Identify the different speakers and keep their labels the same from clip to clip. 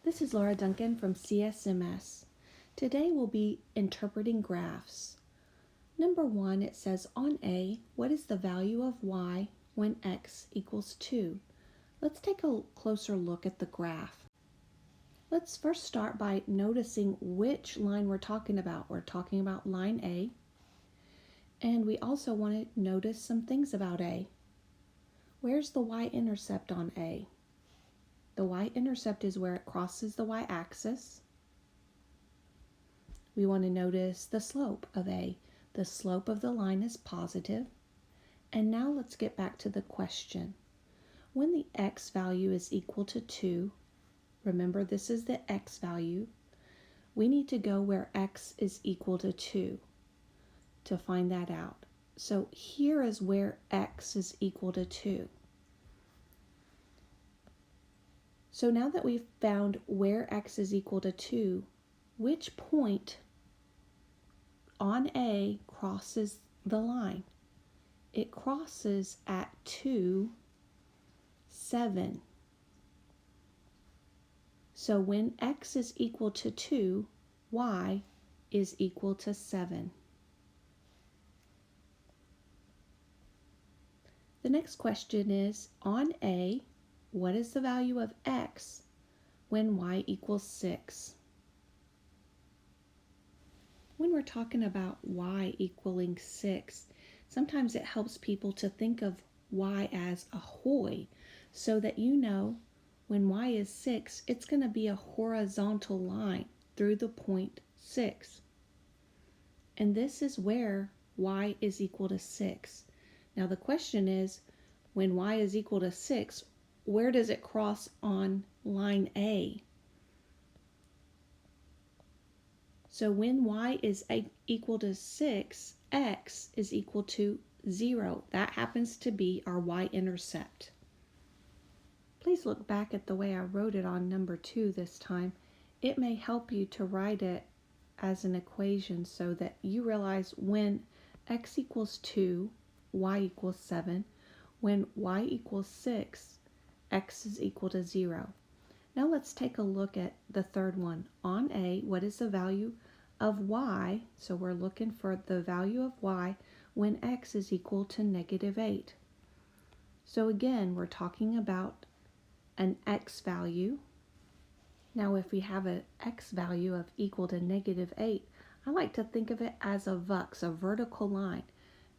Speaker 1: This is Laura Duncan from CSMS. Today we'll be interpreting graphs. Number 1, it says on A, what is the value of y when x equals 2? Let's take a closer look at the graph. Let's first start by noticing which line we're talking about. We're talking about line A, and we also want to notice some things about A. Where's the y-intercept on A? The y-intercept is where it crosses the y-axis. We want to notice the slope of A. The slope of the line is positive. And now let's get back to the question. When the x value is equal to 2, remember this is the x value, we need to go where x is equal to 2 to find that out. So here is where x is equal to 2. So now that we've found where x is equal to 2, which point on A crosses the line? It crosses at 2, 7. So when x is equal to 2, y is equal to 7. The next question is, on A, what is the value of x when y equals 6? When we're talking about y equaling 6, sometimes it helps people to think of y as a hoy, so that you know when y is 6, it's going to be a horizontal line through the point 6. And this is where y is equal to 6. Now the question is, when y is equal to 6, where does it cross on line A? So when y is equal to 6, x is equal to 0. That happens to be our y-intercept. Please look back at the way I wrote it on number 2 this time. It may help you to write it as an equation so that you realize when x equals 2, y equals 7. When y equals 6, x is equal to 0. Now let's take a look at the third one. On A, what is the value of y? So we're looking for the value of y when x is equal to -8. So again, we're talking about an x value. Now if we have an x value of equal to -8, I like to think of it as a vux, a vertical line.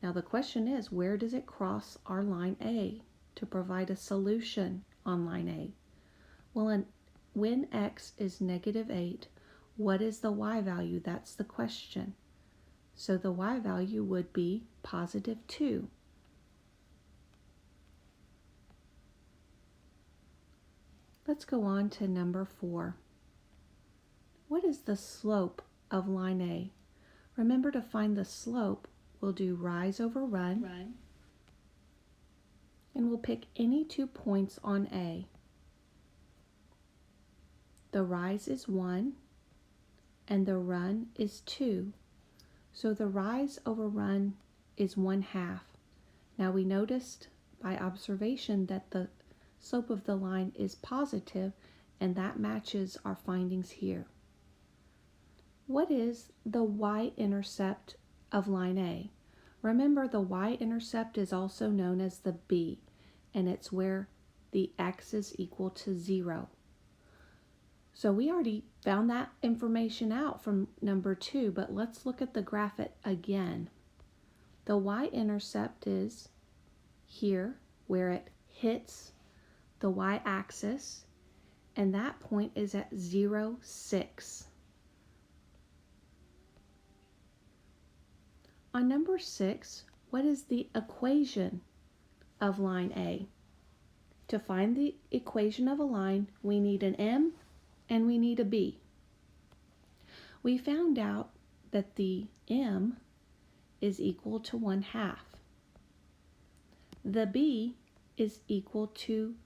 Speaker 1: Now the question is, where does it cross our line A to provide a solution on line A? Well, when x is -8, what is the y value? That's the question. So the y value would be +2. Let's go on to number 4. What is the slope of line A? Remember, to find the slope, we'll do rise over run. And we'll pick any 2 points on A. The rise is 1 and the run is 2. So the rise over run is 1/2. Now we noticed by observation that the slope of the line is positive, and that matches our findings here. What is the y-intercept of line A? Remember, the y-intercept is also known as the b, and it's where the x is equal to 0. So we already found that information out from number 2, but let's look at the graph again. The y-intercept is here, where it hits the y-axis, and that point is at 0, 6. On number 6, what is the equation of line A? To find the equation of a line, we need an m and we need a b. We found out that the m is equal to 1/2. The b is equal to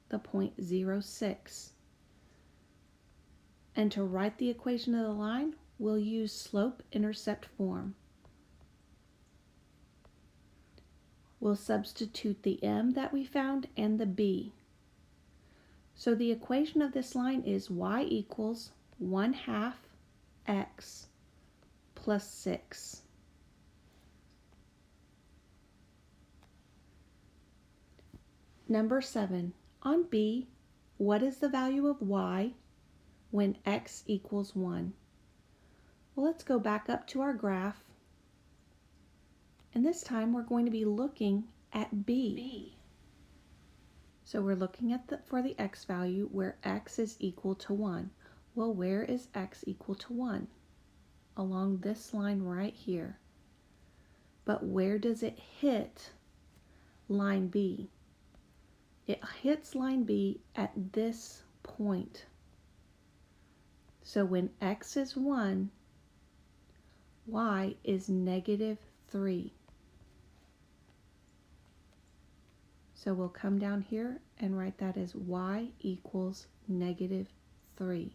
Speaker 1: the point 0, 6. And to write the equation of the line, we'll use slope-intercept form. We'll substitute the m that we found and the b. So the equation of this line is y equals 1/2 x plus 6. Number 7. On B, what is the value of y when x equals 1? Well, let's go back up to our graph. And this time we're going to be looking at B. So we're looking at for the x value where x is equal to 1. Well, where is x equal to 1? Along this line right here. But where does it hit line B? It hits line B at this point. So when x is 1, y is -3. So we'll come down here and write that as y equals -3.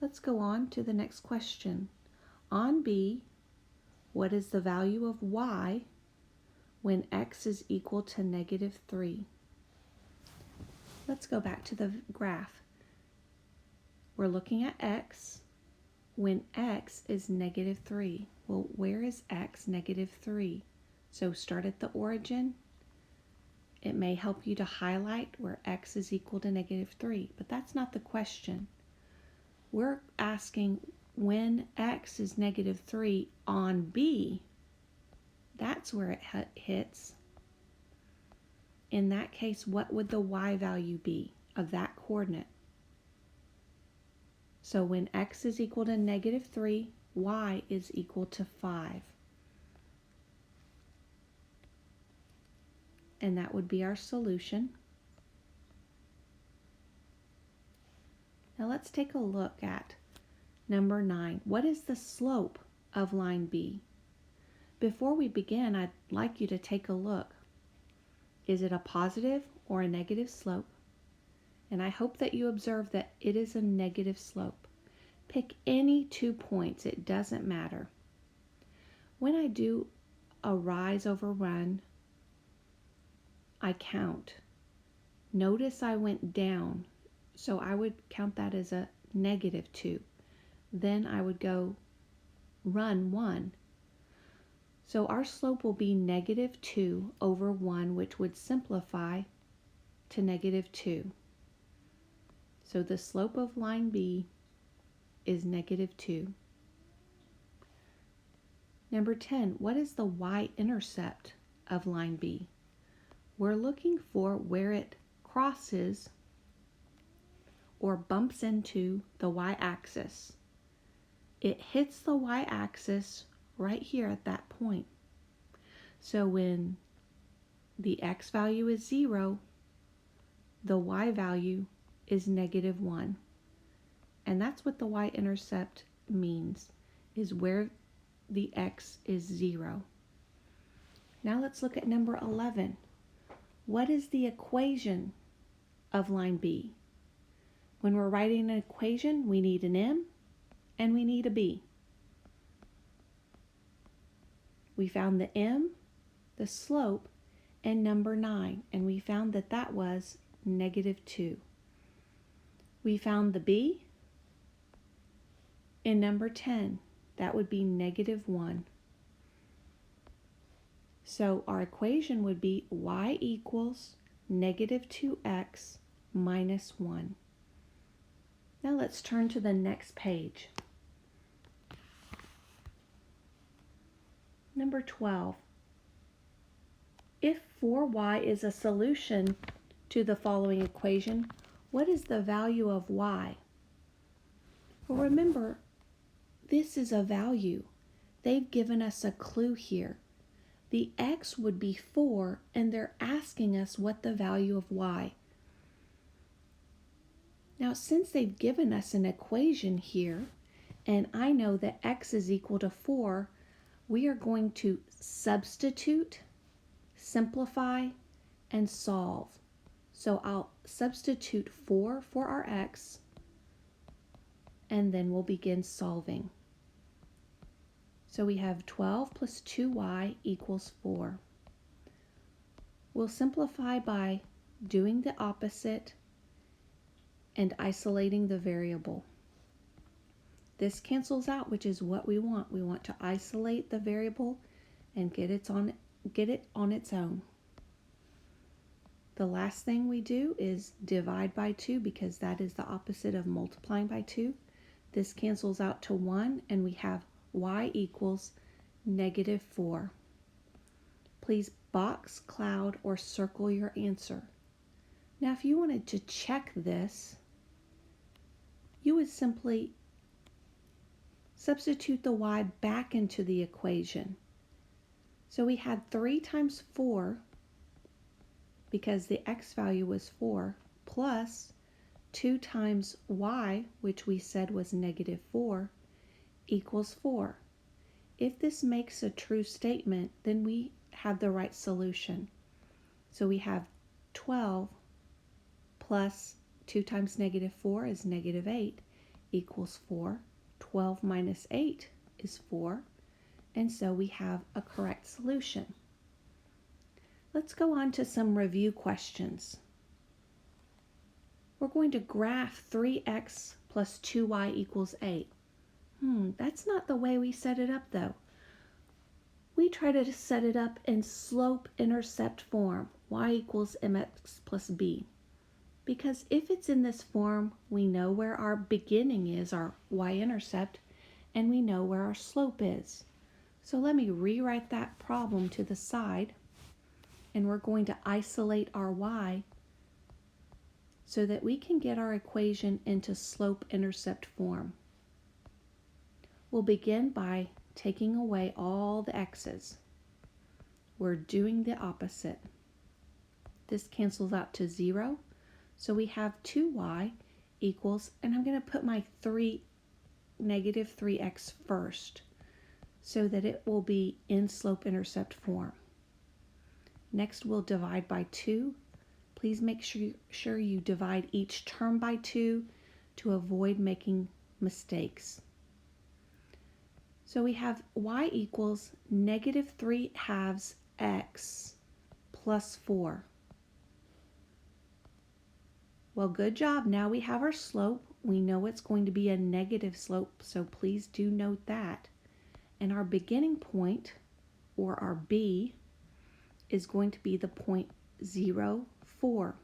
Speaker 1: Let's go on to the next question. On B, what is the value of y when x is equal to -3? Let's go back to the graph. We're looking at x when x is -3. Well, where is x -3? So start at the origin. It may help you to highlight where x is equal to -3, but that's not the question. We're asking when x is -3 on B, that's where it hits. In that case, what would the y value be of that coordinate? So when x is equal to -3, y is equal to 5. And that would be our solution. Now let's take a look at number 9. What is the slope of line B? Before we begin, I'd like you to take a look. Is it a positive or a negative slope? And I hope that you observe that it is a negative slope. Pick any 2 points, it doesn't matter. When I do a rise over run, I count. Notice I went down, so I would count that as a -2. Then I would go run 1. So our slope will be -2 over 1, which would simplify to -2. So the slope of line B is -2. Number 10, what is the y-intercept of line B? We're looking for where it crosses or bumps into the y-axis. It hits the y-axis right here at that point. So when the x value is 0, the y value is -1. And that's what the y-intercept means, is where the x is 0. Now let's look at number 11. What is the equation of line B? When we're writing an equation, we need an m and we need a b. We found the m, the slope, and number 9, and we found that that was -2. We found the b in number 10. That would be -1. So our equation would be y equals -2x minus 1. Now let's turn to the next page. Number 12. If 4y is a solution to the following equation, what is the value of y? Well, remember, this is a value. They've given us a clue here. The x would be 4, and they're asking us what the value of y. Now, since they've given us an equation here, and I know that x is equal to 4, we are going to substitute, simplify, and solve. So I'll substitute 4 for our x, and then we'll begin solving. So we have 12 plus 2y equals 4. We'll simplify by doing the opposite and isolating the variable. This cancels out, which is what we want. We want to isolate the variable and get it on its own. The last thing we do is divide by 2 because that is the opposite of multiplying by 2. This cancels out to 1 and we have y equals -4. Please box, cloud, or circle your answer. Now if you wanted to check this, you would simply substitute the y back into the equation. So we had 3 times 4, because the x value was 4, plus 2 times y, which we said was -4, equals 4. If this makes a true statement, then we have the right solution. So we have 12 plus 2 times -4 is -8 equals 4. 12 minus 8 is 4. And so we have a correct solution. Let's go on to some review questions. We're going to graph 3x plus 2y equals 8. That's not the way we set it up though. We try to set it up in slope-intercept form, y equals mx plus b. Because if it's in this form, we know where our beginning is, our y-intercept, and we know where our slope is. So let me rewrite that problem to the side, and we're going to isolate our y so that we can get our equation into slope-intercept form. We'll begin by taking away all the x's. We're doing the opposite. This cancels out to 0, so we have 2y equals, and I'm going to put my -3x first, so that it will be in slope-intercept form. Next, we'll divide by 2. Please make sure you divide each term by 2 to avoid making mistakes. So we have y equals -3/2 x plus 4. Well, good job. Now we have our slope. We know it's going to be a negative slope, so please do note that. And our beginning point, or our b, is going to be the point 0, 4.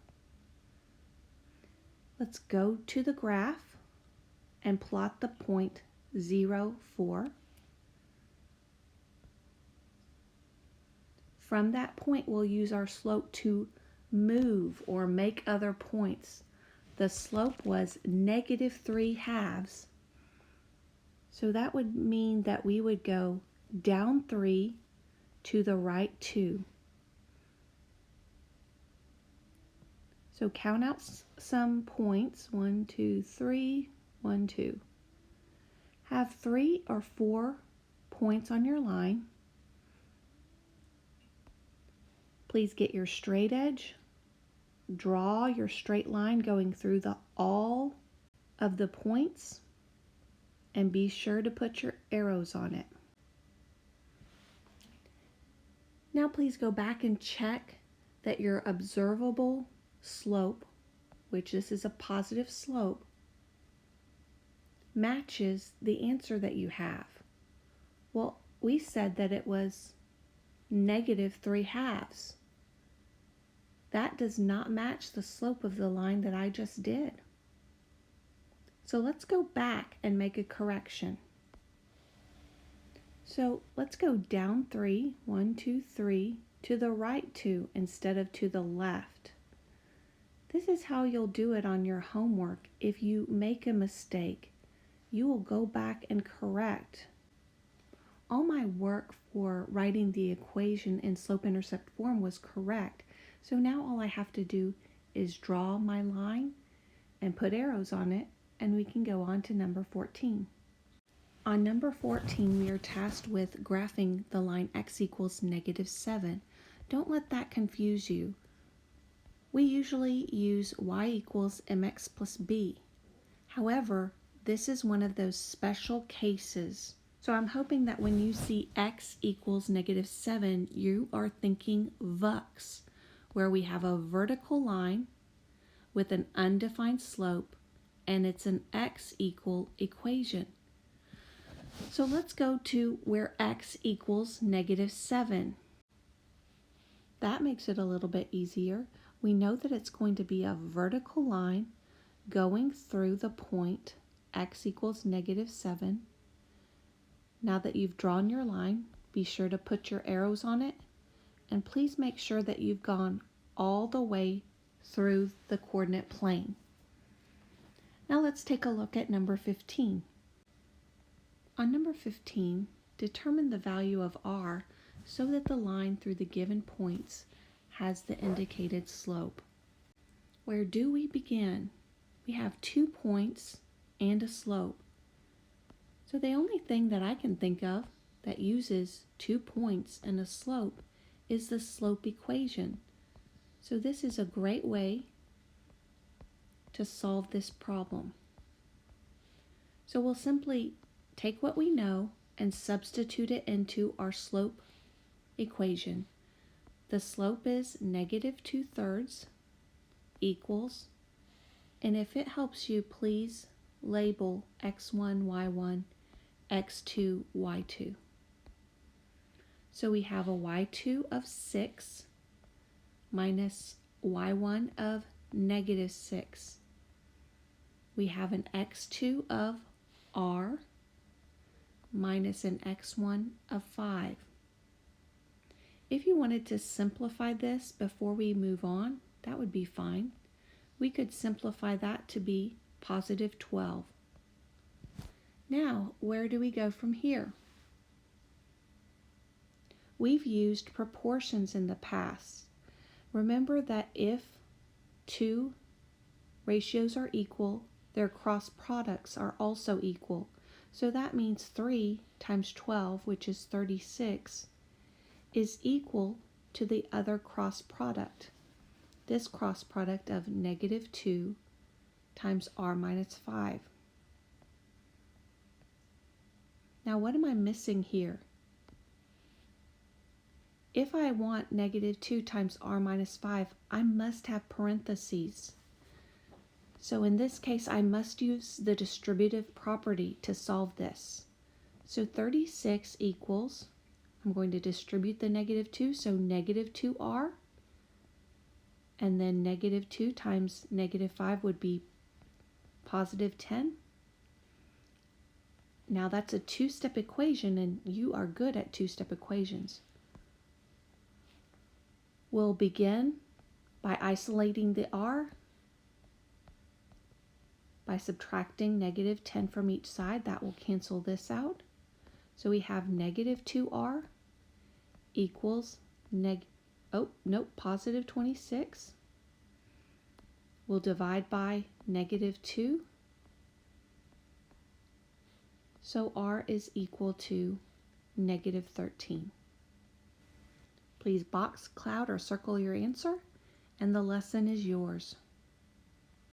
Speaker 1: Let's go to the graph and plot the point 0, 4. From that point, we'll use our slope to move or make other points. The slope was -3/2. So that would mean that we would go down 3 to the right 2. So count out some points. 1, 2, 3, 1, 2. Have 3 or 4 points on your line. Please get your straight edge. Draw your straight line going through all of the points, and be sure to put your arrows on it. Now please go back and check that your observable slope, which this is a positive slope, matches the answer that you have. Well, we said that it was -3/2. That does not match the slope of the line that I just did. So let's go back and make a correction. So let's go down 3, 1, 2, 3, to the right 2 instead of to the left. This is how you'll do it on your homework. If you make a mistake, you will go back and correct. All my work for writing the equation in slope-intercept form was correct. So now all I have to do is draw my line and put arrows on it, and we can go on to number 14. On number 14, we are tasked with graphing the line x equals -7. Don't let that confuse you. We usually use y equals mx plus b. However, this is one of those special cases. So I'm hoping that when you see x equals -7, you are thinking VUX, where we have a vertical line with an undefined slope and it's an x equal equation. So let's go to where x equals -7. That makes it a little bit easier. We know that it's going to be a vertical line going through the point x equals -7. Now that you've drawn your line, be sure to put your arrows on it, and please make sure that you've gone all the way through the coordinate plane. Now let's take a look at number 15. On number 15, determine the value of r so that the line through the given points has the indicated slope. Where do we begin? We have 2 points and a slope. So the only thing that I can think of that uses 2 points and a slope is the slope equation. So this is a great way to solve this problem. So we'll simply take what we know and substitute it into our slope equation. The slope is -2/3 equals, and if it helps you, please label x1, y1, x2, y2. So we have a y2 of 6 minus y1 of -6. We have an x2 of r minus an x1 of 5. If you wanted to simplify this before we move on, that would be fine. We could simplify that to be +12. Now, where do we go from here? We've used proportions in the past. Remember that if 2 ratios are equal, their cross products are also equal. So that means 3 times 12, which is 36, is equal to the other cross product. This cross product of -2 times r minus 5. Now what am I missing here? If I want -2 times r minus 5, I must have parentheses. So in this case, I must use the distributive property to solve this. So 36 equals, I'm going to distribute the -2, so -2r, and then -2 times -5 would be +10. Now that's a 2-step equation, and you are good at 2-step equations. We'll begin by isolating the r by subtracting -10 from each side. That will cancel this out. So we have -2r equals +26. We'll divide by -2. So r is equal to -13. Please box, cloud, or circle your answer, and the lesson is yours.